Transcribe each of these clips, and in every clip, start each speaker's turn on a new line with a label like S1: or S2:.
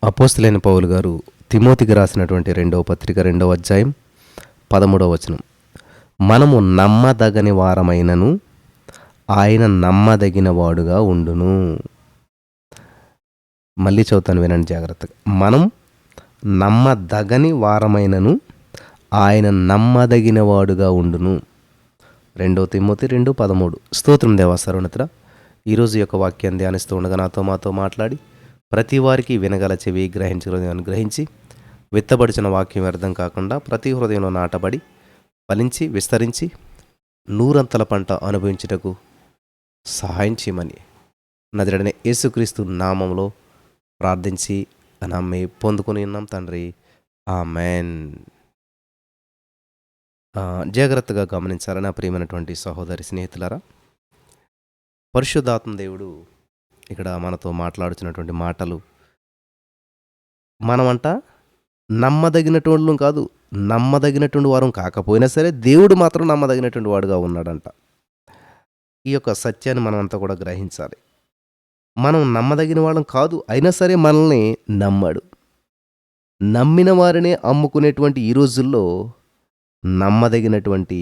S1: అపోస్తలైన పౌలు గారు తిమోతికి రాసినటువంటి 2వ పత్రిక 2వ అధ్యాయం 13వ వచనం. మనము నమ్మదగని వారమైనను ఆయన నమ్మదగిన వాడుగా ఉండును. మళ్ళీ చదువుతాను, వినండి జాగ్రత్తగా. మనం నమ్మదగని వారమైనను ఆయన నమ్మదగిన వాడుగా ఉండును. 2 తిమోతి 2:13. స్తోత్రం దేవా సర్వోన్నతుడా. ఈరోజు యొక్క వాక్యాన్ని ధ్యానిస్తూ ఉండగా మాతో మాట్లాడి ప్రతి వారికి వినగల చెవి, గ్రహించి విత్తబడిచిన వాక్యం వ్యర్థం కాకుండా ప్రతి హృదయంలో నాటబడి ఫలించి విస్తరించి నూరంతల పంట అనుభవించుటకు సహాయం చేయమని నజరేయుడైన యేసుక్రీస్తు నామంలో ప్రార్థించి నమ్మి పొందుకొని ఉన్నాం తండ్రి, ఆమెన్. జాగ్రత్తగా గమనించాలని నా ప్రియమైనటువంటి సహోదరి స్నేహితులారా, పరిశుద్ధాత్మ దేవుడు ఇక్కడ మనతో మాట్లాడుతున్నటువంటి మాటలు, మనమంట నమ్మదగినటువంటి కాదు, నమ్మదగినటువంటి వారం కాకపోయినా సరే దేవుడు మాత్రం నమ్మదగినటువంటి వాడుగా ఉన్నాడంట. ఈ యొక్క సత్యాన్ని మనమంతా కూడా గ్రహించాలి. మనం నమ్మదగిన వాళ్ళం కాదు, అయినా సరే మనల్ని నమ్మాడు. నమ్మిన వారినే అమ్ముకునేటువంటి ఈ రోజుల్లో నమ్మదగినటువంటి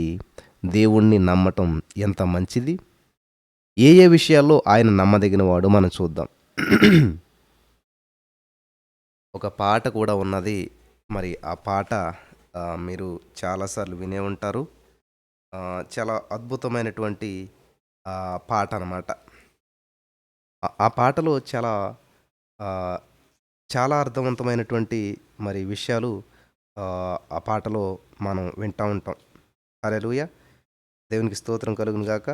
S1: దేవుణ్ణి నమ్మటం ఎంత మంచిది. ఏ ఏ విషయాల్లో ఆయన నమ్మదగిన వాడు మనం చూద్దాం. ఒక పాట కూడా ఉన్నది. మరి ఆ పాట మీరు చాలాసార్లు వినే ఉంటారు. చాలా అద్భుతమైనటువంటి పాట అన్నమాట. ఆ పాటలో చాలా అర్థవంతమైనటువంటి మరి విషయాలు ఆ పాటలో మనం వింటూ ఉంటాం. హల్లెలూయా, దేవునికి స్తోత్రం కలుగును గాక.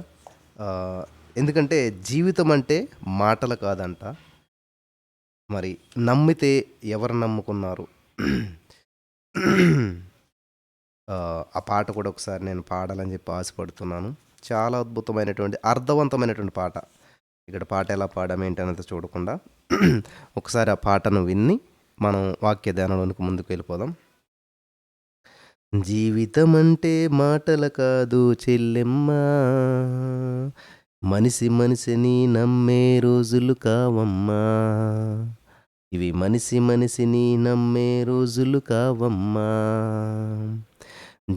S1: ఎందుకంటే జీవితం అంటే మాటలు కాదంట. మరి నమ్మితే ఎవరు నమ్ముకున్నారు? ఆ పాట కూడా ఒకసారి నేను పాడాలని చెప్పి ఆశపడుతున్నాను. చాలా అద్భుతమైనటువంటి అర్థవంతమైనటువంటి పాట. ఇక్కడ పాట ఎలా పాడామేంటి అనేది చూడకుండా ఒకసారి ఆ పాటను విన్ని మనం వాక్య ధ్యానంలోనికి ముందుకు వెళ్ళిపోదాం. జీవితం అంటే మాటలు కాదు చెల్లెమ్మా, మనిషిని నమ్మే రోజులు కావమ్మా. ఇవి మనిషిని నమ్మే రోజులు కావమ్మా.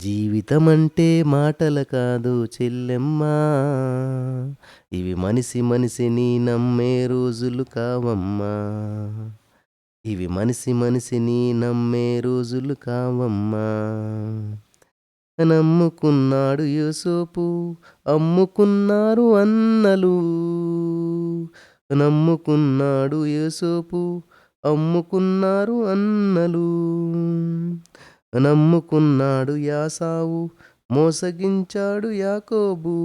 S1: జీవితం అంటే మాటలు కాదు చెల్లెమ్మా, ఇవి మనిషిని నమ్మే రోజులు కావమ్మా. ఇవి మనిషిని నమ్మే రోజులు కావమ్మా. నమ్ముకున్నాడు యోసేపు, అమ్ముకున్నారు అన్నలు. నమ్ముకున్నాడు యోసేపు, అమ్ముకున్నారు అన్నలు. నమ్ముకున్నాడు యాసావు, మోసగించాడు యాకోబు.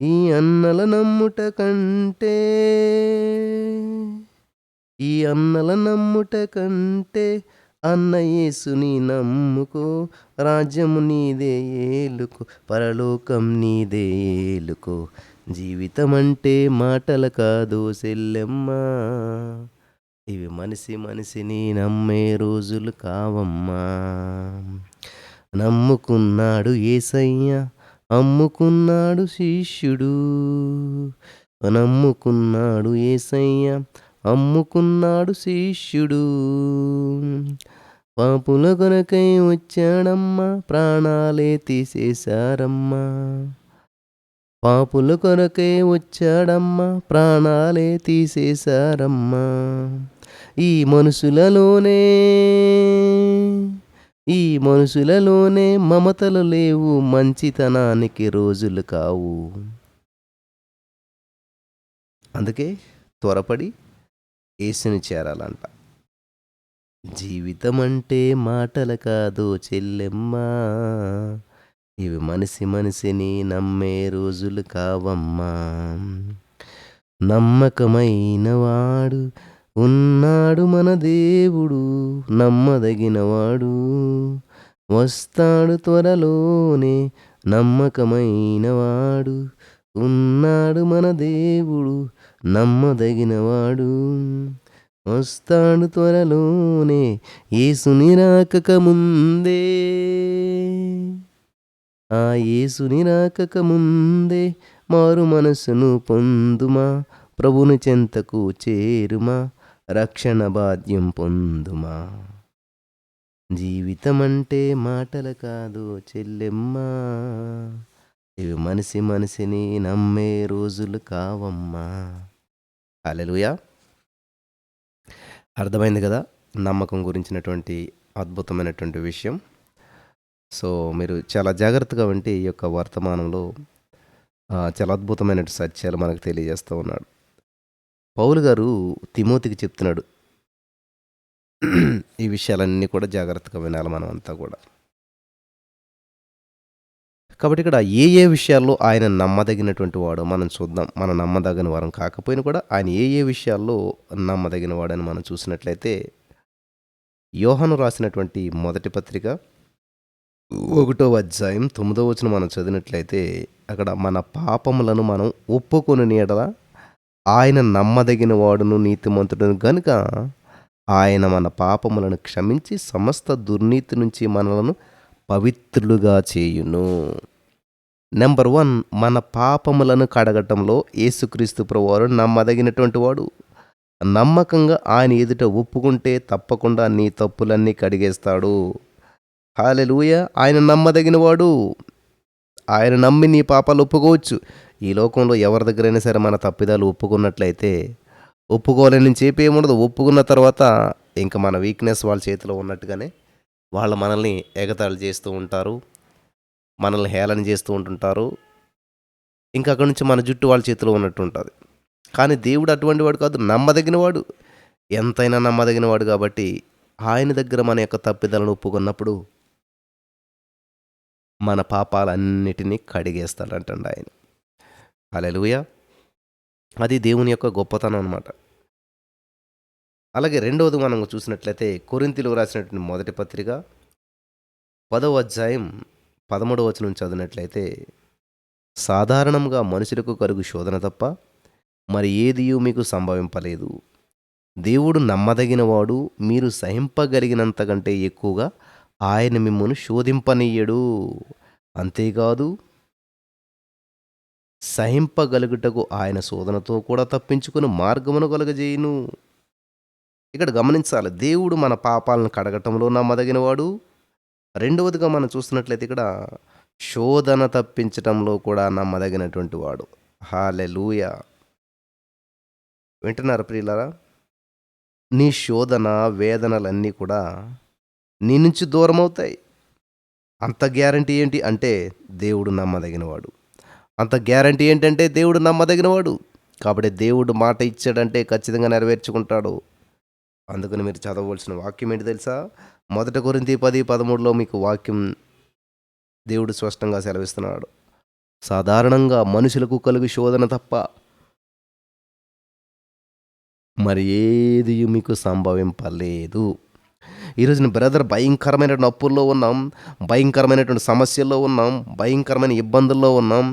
S1: ఈ అన్నల నమ్ముట కంటే అన్న యేసుని నమ్ముకో. రాజ్యము నీదే ఏలుకో, పరలోకం నీదే ఏలుకో. జీవితం అంటే మాటలు కాదు సెల్లెమ్మా, ఇవి మనిషిని నమ్మే రోజులు కావమ్మా. నమ్ముకున్నాడు యేసయ్య, అమ్ముకున్నాడు శిష్యుడు. నమ్ముకున్నాడు యేసయ్య, అమ్ముకున్నాడు శిష్యుడు. పాపుల కొరకై వచ్చాడమ్మా, ప్రాణాలే తీసేశారమ్మా. పాపుల కొరకై వచ్చాడమ్మా, ప్రాణాలే తీసేశారమ్మా. ఈ మనుషులలోనే మమతలు లేవు, మంచితనానికి రోజులు కావు. అందుకే త్వరపడి యేసుని చేరాలంట. జీవితం అంటే మాటలు కాదు చెల్లెమ్మా, ఇవి మనిషిని నమ్మే రోజులు కావమ్మా. నమ్మకమైన వాడు ఉన్నాడు మన దేవుడు, నమ్మదగినవాడు వస్తాడు త్వరలోనే. నమ్మకమైన వాడు ఉన్నాడు మన దేవుడు, నమ్మదగినవాడు వస్తాడు త్వరలోనే. యేసుని రాకక ముందే, ఆ యేసుని రాకక ముందే మారు మనసును పొందుమా. ప్రభుని చెంతకు చేరుమా, రక్షణ భాగ్యం పొందుమా. జీవితమంటే మాటలు కాదు చెల్లెమ్మా, ఇవి మనిషి మనిషిని నమ్మే రోజులు కావమ్మా. హల్లెలూయా. అర్థమైంది కదా నమ్మకం గురించినటువంటి అద్భుతమైనటువంటి విషయం. సో మీరు చాలా జాగ్రత్తగా వింటే ఈ యొక్క వర్తమానంలో చాలా అద్భుతమైన సత్యాలు మనకు తెలియజేస్తూ ఉన్నాడు. పౌలు గారు తిమోతికి చెప్తున్నాడు, ఈ విషయాలన్నీ కూడా జాగ్రత్తగా వినాలి మనం అంతా కూడా. కాబట్టి ఇక్కడ ఏ ఏ విషయాల్లో ఆయన నమ్మదగినటువంటి వాడో మనం చూద్దాం. మనం నమ్మదగిన వారం కాకపోయినా కూడా ఆయన ఏ ఏ విషయాల్లో నమ్మదగిన వాడని మనం చూసినట్లయితే, యోహాను రాసినటువంటి మొదటి పత్రిక 1వ అధ్యాయం 9వ వచనం మనం చదివినట్లయితే, అక్కడ మన పాపములను మనం ఒప్పుకొని ఎడల ఆయన నమ్మదగిన వాడును నీతిమంతుడును గనుక ఆయన మన పాపములను క్షమించి సమస్త దుర్నీతి నుంచి మనలను పవిత్రులుగా చేయును. నెంబర్ 1, మన పాపములను కడగటంలో యేసుక్రీస్తు ప్రభువారు నమ్మదగినటువంటి వాడు. నమ్మకంగా ఆయన ఎదుట ఒప్పుకుంటే తప్పకుండా నీ తప్పులన్నీ కడిగేస్తాడు. హల్లెలూయా. ఆయన నమ్మదగిన వాడు. ఆయన నమ్మి నీ పాపాలు ఒప్పుకోవచ్చు. ఈ లోకంలో ఎవరి దగ్గరైనా సరే మన తప్పిదాలు ఒప్పుకున్నట్లయితే, ఒప్పుకోవాలని చెప్పి ఏముండదు. ఒప్పుకున్న తర్వాత ఇంకా మన వీక్నెస్ వాళ్ళ చేతిలో ఉన్నట్టుగానే వాళ్ళు మనల్ని ఎగతాళి చేస్తూ ఉంటారు, మనల్ని హేళన చేస్తూ ఉంటుంటారు. ఇంకా అక్కడి నుంచి మన జుట్టు వాళ్ళ చేతిలో ఉన్నట్టు ఉంటుంది. కానీ దేవుడు అటువంటి వాడు కాదు, నమ్మదగిన వాడు. ఎంతైనా నమ్మదగిన వాడు. కాబట్టి ఆయన దగ్గర మన యొక్క తప్పిదాలను ఒప్పుకున్నప్పుడు మన పాపాలన్నిటినీ కడిగేస్తాడంటండి ఆయన. హల్లెలూయా. అది దేవుని యొక్క గొప్పతనం అన్నమాట. అలాగే రెండవది మనం చూసినట్లయితే, కొరింథీయులకు రాసినటువంటి మొదటి పత్రిక 10వ అధ్యాయం 13వ వచనం చదివినట్లయితే, సాధారణంగా మనుషులకు కలుగు శోధన తప్ప మరి ఏదియూ మీకు సంభవింపలేదు. దేవుడు నమ్మదగిన వాడు, మీరు సహింపగలిగినంత కంటే ఎక్కువగా ఆయన మిమ్మల్ని శోధింపనీయడు. అంతేకాదు సహింపగలుగుటకు ఆయన శోధనతో కూడా తప్పించుకుని మార్గమును కలుగజేయును. ఇక్కడ గమనించాలి, దేవుడు మన పాపాలను కడగటంలో నమ్మదగినవాడు. రెండవదిగా మనం చూస్తున్నట్లయితే ఇక్కడ శోధన తప్పించటంలో కూడా నమ్మదగినటువంటి వాడు. హల్లెలూయా. వింటున్నారా ప్రియులారా? నీ శోధన వేదనలన్నీ కూడా నీ నుంచి దూరం అవుతాయి. అంత గ్యారంటీ ఏంటి అంటే దేవుడు నమ్మదగినవాడు. అంత గ్యారంటీ ఏంటంటే దేవుడు నమ్మదగినవాడు. కాబట్టి దేవుడు మాట ఇచ్చాడంటే ఖచ్చితంగా నెరవేర్చుకుంటాడు. అందుకని మీరు చదవవలసిన వాక్యం ఏంటి తెలుసా? 1 కొరింథీ 10:13లో మీకు వాక్యం దేవుడు స్పష్టంగా సెలవిస్తున్నాడు. సాధారణంగా మనుషులకు కలుగు శోధన తప్ప మరి ఏది మీకు సంభవింపలేదు. ఈరోజు బ్రదర్ భయంకరమైనటువంటి అప్పుల్లో ఉన్నాం, భయంకరమైనటువంటి సమస్యల్లో ఉన్నాం, భయంకరమైన ఇబ్బందుల్లో ఉన్నాం,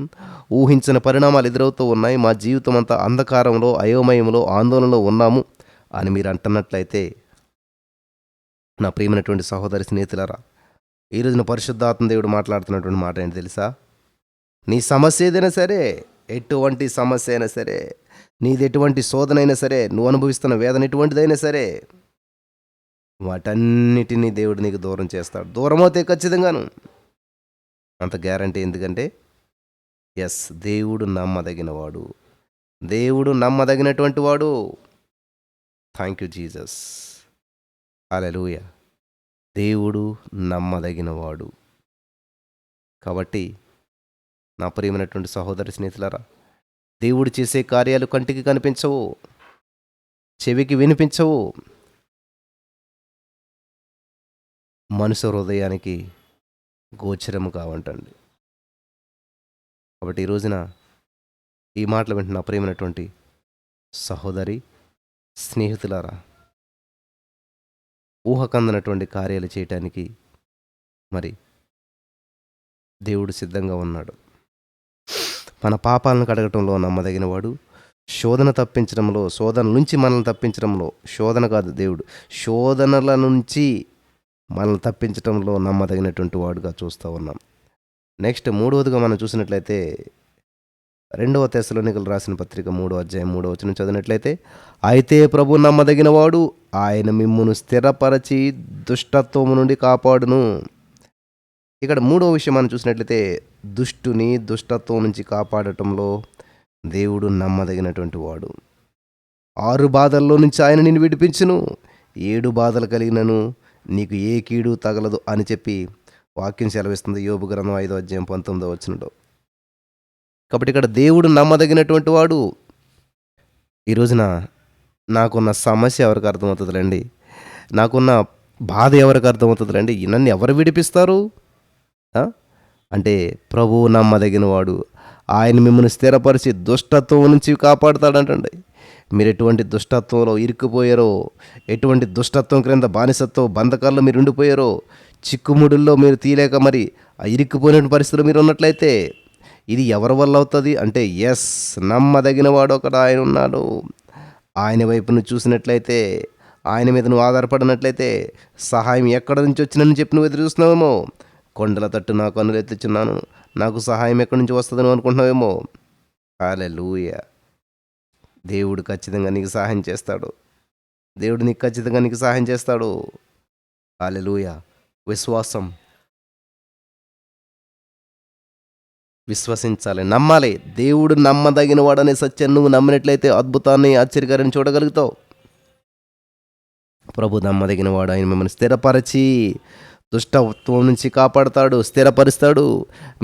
S1: ఊహించిన పరిణామాలు ఎదురవుతూ ఉన్నాయి, మా జీవితం అంతా అంధకారంలో, అయోమయంలో, ఆందోళనలో ఉన్నాము అని మీరు అంటున్నట్లయితే, నా ప్రియమైనటువంటి సహోదరి స్నేహితులారా, ఈరోజున పరిశుద్ధాత్మ దేవుడు మాట్లాడుతున్నటువంటి మాట ఏంటి తెలుసా? నీ సమస్య ఏదైనా సరే, ఎటువంటి సమస్య అయినా సరే, నీది ఎటువంటి శోధన అయినా సరే, నువ్వు అనుభవిస్తున్న వేదన ఎటువంటిదైనా సరే, వాటన్నిటినీ దేవుడు నీకు దూరం చేస్తాడు. దూరం అవుతే ఖచ్చితంగాను. అంత గ్యారంటీ. ఎందుకంటే ఎస్, దేవుడు నమ్మదగినవాడు, దేవుడు నమ్మదగినటువంటి వాడు. Thank you Jesus. హల్లెలూయా. దేవుడు నమ్మదగినవాడు. కాబట్టి నా ప్రియమైనటువంటి సహోదరి స్నేహితులారా, దేవుడు చేసే కార్యాలు కంటికి కనిపించవు, చెవికి వినిపించవు, మనుషు హృదయానికి గోచరము కావంటండి. కాబట్టి ఈ రోజున ఈ మాటలు వింటున్న ప్రియమైనటువంటి సహోదరి స్నేహితులారా, ఊహకందనటువంటి కార్యాలు చేయటానికి మరి దేవుడు సిద్ధంగా ఉన్నాడు. మన పాపాలను కడగటంలో నమ్మదగినవాడు, శోధన తప్పించడంలో, శోధన నుంచి మనల్ని తప్పించడంలో, శోధన కాదు దేవుడు, శోధనల నుంచి మనల్ని తప్పించడంలో నమ్మదగినటువంటి వాడుగా చూస్తూ ఉన్నాం. నెక్స్ట్ మూడవదిగా మనం చూసినట్లయితే, రెండవ తెస్సలోనికలు రాసిన పత్రిక 3వ అధ్యాయం 3వ వచనం చదివినట్లయితే, అయితే ప్రభు నమ్మదగినవాడు, ఆయన మిమ్మును స్థిరపరచి దుష్టత్వము నుండి కాపాడును. ఇక్కడ మూడవ విషయం మనం చూసినట్లయితే, దుష్టుని దుష్టత్వం నుంచి కాపాడటంలో దేవుడు నమ్మదగినటువంటి వాడు. 6 బాధల్లో నుంచి ఆయన నిన్ను విడిపించును, 7 బాధలు కలిగినను నీకు ఏ కీడు తగలదు అని చెప్పి వాక్యం సెలవిస్తుంది. యోబు గ్రంథం 5వ అధ్యాయం 19వ వచనంలో. కాబట్టి ఇక్కడ దేవుడు నమ్మదగినటువంటి వాడు. ఈ రోజున నాకున్న సమస్య ఎవరికి అర్థమవుతుందిలేండి, నాకున్న బాధ ఎవరికి అర్థమవుతుందిలేండి, నన్ను ఎవరు విడిపిస్తారు అంటే ప్రభువు నమ్మదగినవాడు, ఆయన మిమ్మల్ని స్థిరపరిచి దుష్టత్వం నుంచి కాపాడుతాడంటండి. మీరు ఎటువంటి దుష్టత్వంలో ఇరుక్కుపోయారో, ఎటువంటి దుష్టత్వం క్రింద బానిసత్వం బంధకాల్లో మీరు ఉండిపోయారో, చిక్కుముడుల్లో మీరు తీయలేక మరి ఆ ఇరుక్కుపోయిన పరిస్థితులు మీరు ఉన్నట్లయితే ఇది ఎవరి వల్ల అవుతుంది అంటే, ఎస్, నమ్మదగినవాడు ఒకడు ఆయన ఉన్నాడు. ఆయన వైపును చూసినట్లయితే, ఆయన మీద నువ్వు ఆధారపడినట్లయితే సహాయం ఎక్కడ నుంచి వచ్చిందని చెప్పి నువ్వు ఎదురు చూస్తున్నావేమో. కొండల తట్టు నా కన్నులు ఎత్తుచున్నాను, నాకు సహాయం ఎక్కడి నుంచి వస్తుందని అనుకుంటున్నావేమో. హల్లెలూయా. దేవుడు ఖచ్చితంగా నీకు సహాయం చేస్తాడు. దేవుడు నీకు ఖచ్చితంగా నీకు సహాయం చేస్తాడు. హల్లెలూయా. విశ్వసించాలి, నమ్మాలి. దేవుడు నమ్మదగిన వాడనే సత్యం నువ్వు నమ్మినట్లయితే అద్భుతాన్ని, ఆశ్చర్యకార్యం చూడగలుగుతావు. ప్రభు నమ్మదగిన వాడు, ఆయన మిమ్మల్ని స్థిరపరచి దుష్టత్వం నుంచి కాపాడుతాడు, స్థిరపరుస్తాడు.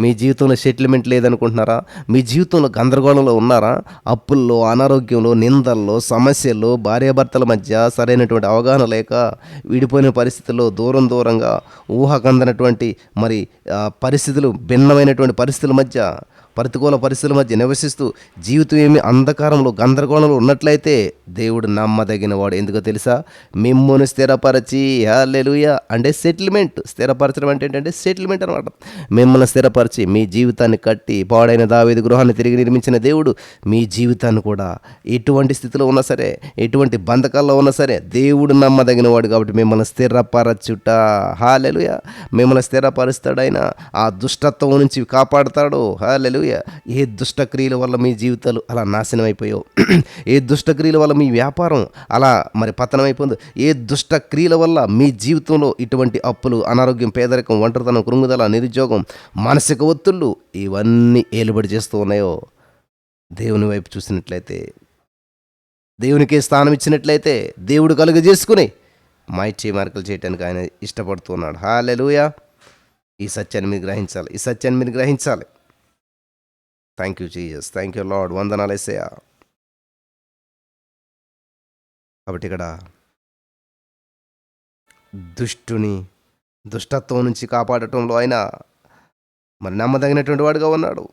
S1: మీ జీవితంలో సెటిల్మెంట్ లేదనుకుంటున్నారా? మీ జీవితంలో గందరగోళంలో ఉన్నారా? అప్పుల్లో, అనారోగ్యంలో, నిందల్లో, సమస్యల్లో, భార్యాభర్తల మధ్య సరైనటువంటి అవగాహన లేక విడిపోయిన పరిస్థితుల్లో దూరంగా ఊహకందనటువంటి మరి పరిస్థితులు, భిన్నమైనటువంటి పరిస్థితుల మధ్య, ప్రతికూల పరిస్థితుల మధ్య నివసిస్తూ జీవితం ఏమి అంధకారంలో, గందరగోళంలో ఉన్నట్లయితే దేవుడు నమ్మదగిన వాడు. ఎందుకో తెలుసా? మిమ్మును స్థిరపరచి, హల్లెలూయా, అంటే సెటిల్మెంట్. స్థిరపరచడం అంటే ఏంటంటే సెటిల్మెంట్ అనమాట. మిమ్మల్ని స్థిరపరిచి మీ జీవితాన్ని కట్టి పాడైన దావీదు గృహాన్ని తిరిగి నిర్మించిన దేవుడు మీ జీవితాన్ని కూడా ఎటువంటి స్థితిలో ఉన్నా సరే, ఎటువంటి బంధకాల్లో ఉన్నా సరే దేవుడు నమ్మదగిన వాడు. కాబట్టి మిమ్మల్ని స్థిరపరచుట, హల్లెలూయా, మిమ్మల్ని స్థిరపరుస్తాడు. ఆయన ఆ దుష్టత్వం నుంచి కాపాడుతాడు. హల్లెలూయా. ఏ దుష్టక్రియల వల్ల మీ జీవితాలు అలా నాశనం అయిపోయావు, ఏ దుష్టక్రియల వల్ల మీ వ్యాపారం అలా మరి పతనం అయిపోయిందో, ఏ దుష్టక్రియల వల్ల మీ జీవితంలో ఇటువంటి అప్పులు, అనారోగ్యం, పేదరికం, ఒంటరితనం, కృంగుదల, నిరుద్యోగం, మానసిక ఒత్తిళ్ళు ఇవన్నీ ఏలుబడి చేస్తూ ఉన్నాయో, దేవుని వైపు చూసినట్లయితే, దేవునికే స్థానం ఇచ్చినట్లయితే దేవుడు కలుగజేసుకుని మైటీ మార్కులు చేయడానికి ఆయన ఇష్టపడుతున్నాడు. హల్లెలూయా. ఈ సత్యాన్ని మీరు గ్రహించాలి. Thank you Jesus, thank you lord. వందనాలు యేసయ్యా. కాబట్టి ఇక్కడ దుష్టత్వం నుంచి కాపాడటంలో ఆయన మరి నమ్మదగినటువంటి వాడుగా ఉన్నాడు.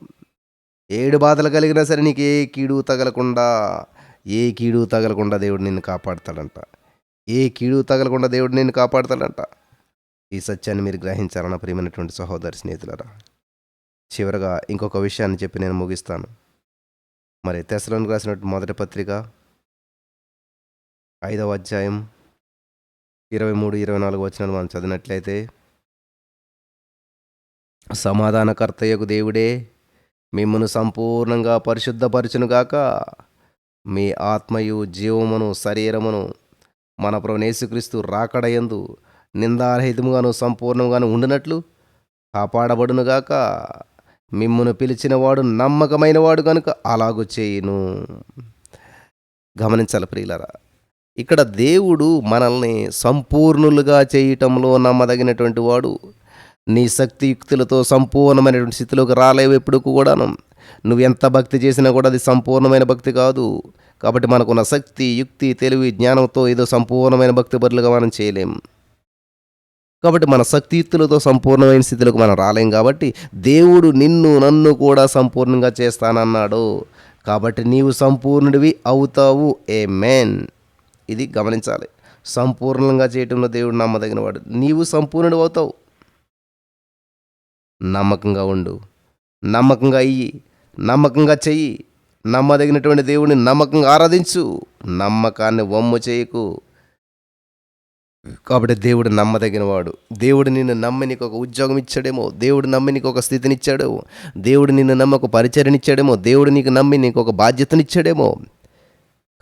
S1: 7 బాధలు కలిగినా సరే నీకు ఏ కీడు తగలకుండా దేవుడు నిన్ను కాపాడతాడంట. ఈ సత్యాన్ని మీరు గ్రహించాలన్న ప్రియమైనటువంటి సహోదరి, స్నేహితులారా. చివరగా ఇంకొక విషయాన్ని చెప్పి నేను ముగిస్తాను. మరి తెస్సలోనికీయులకు రాసినటువంటి మొదటి పత్రిక 5వ అధ్యాయం 23-24 వచనాలు మనం చదివినట్లయితే, సమాధానకర్తయగు దేవుడే మిమ్మును సంపూర్ణంగా పరిశుద్ధపరచునుగాక, మీ ఆత్మయు జీవమును శరీరమును మన ప్రభువైన యేసుక్రీస్తు రాకడయందు నిందారహితముగాను సంపూర్ణంగాను ఉండినట్లు కాపాడబడునుగాక. మిమ్మును పిలిచినవాడు నమ్మకమైన వాడు కనుక అలాగు చేయును. గమనించాలి ప్రియులారా, ఇక్కడ దేవుడు మనల్ని సంపూర్ణులుగా చేయటంలో నమ్మదగినటువంటి వాడు. నీ శక్తియుక్తులతో సంపూర్ణమైనటువంటి స్థితిలోకి రాలేవు ఎప్పుడు కూడాను. నువ్వు ఎంత భక్తి చేసినా కూడా అది సంపూర్ణమైన భక్తి కాదు. కాబట్టి మనకున్న శక్తి, యుక్తి, తెలివి, జ్ఞానంతో ఏదో సంపూర్ణమైన భక్తి బదులుగా మనం చేయలేం. కాబట్టి మన శక్తియుక్తులతో సంపూర్ణమైన స్థితిలోకి మనం రాలేం. కాబట్టి దేవుడు నన్ను కూడా సంపూర్ణంగా చేస్తానన్నాడు. కాబట్టి నీవు సంపూర్ణుడివి అవుతావు. ఆమేన్. ఇది గమనించాలి. సంపూర్ణంగా చేయటంలో దేవుడు నమ్మదగిన వాడు. నీవు సంపూర్ణుడు అవుతావు. నమ్మకంగా ఉండు, నమ్మకంగా ఇయ్యి, నమ్మకంగా చెయ్యి. నమ్మదగినటువంటి దేవుడిని నమ్మకంగా ఆరాధించు. నమ్మకాన్ని వమ్ము చేయకు. కాబట్టి దేవుడు నమ్మదగినవాడు. దేవుడు నిన్ను నమ్మి నీకు ఒక ఉద్యోగం ఇచ్చాడేమో, దేవుడు నమ్మి నీకు ఒక స్థితినిచ్చాడేమో, దేవుడు నిన్ను నమ్మి ఒక పరిచర్యనిచ్చాడేమో, దేవుడు నీకు నమ్మి నీకు ఒక బాధ్యతనిచ్చాడేమో.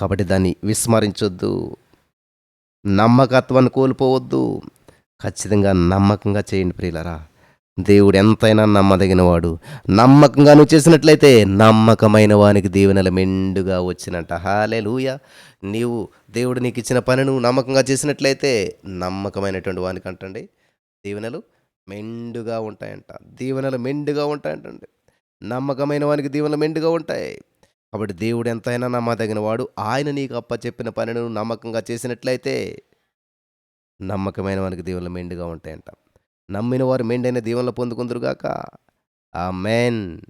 S1: కాబట్టి దాన్ని విస్మరించొద్దు. నమ్మకత్వాన్ని కోల్పోవద్దు. ఖచ్చితంగా నమ్మకంగా చేయండి ప్రియులారా. దేవుడు ఎంతైనా నమ్మదగినవాడు. నమ్మకంగా నువ్వు చేసినట్లయితే నమ్మకమైన వానికి దీవెనలు మెండుగా వచ్చినట్ట. హల్లెలూయా. నీవు దేవుడు నీకు ఇచ్చిన పని నువ్వు నమ్మకంగా చేసినట్లయితే నమ్మకమైనటువంటి వానికి అంటండి దీవెనలు మెండుగా ఉంటాయంట. దీవెనలు మెండుగా ఉంటాయంటండి. నమ్మకమైన వానికి దీవెనలు మెండుగా ఉంటాయి. కాబట్టి దేవుడు ఎంతైనా నమ్మదగిన వాడు. ఆయన నీకు అప్పచెప్పిన పనిని నువ్వు నమ్మకంగా చేసినట్లయితే నమ్మకమైన వానికి దీవెనలు మెండుగా ఉంటాయంట. నమ్మిన వారు మెండైన దీవెనలు పొందుకుందురుగాక. ఆమేన్.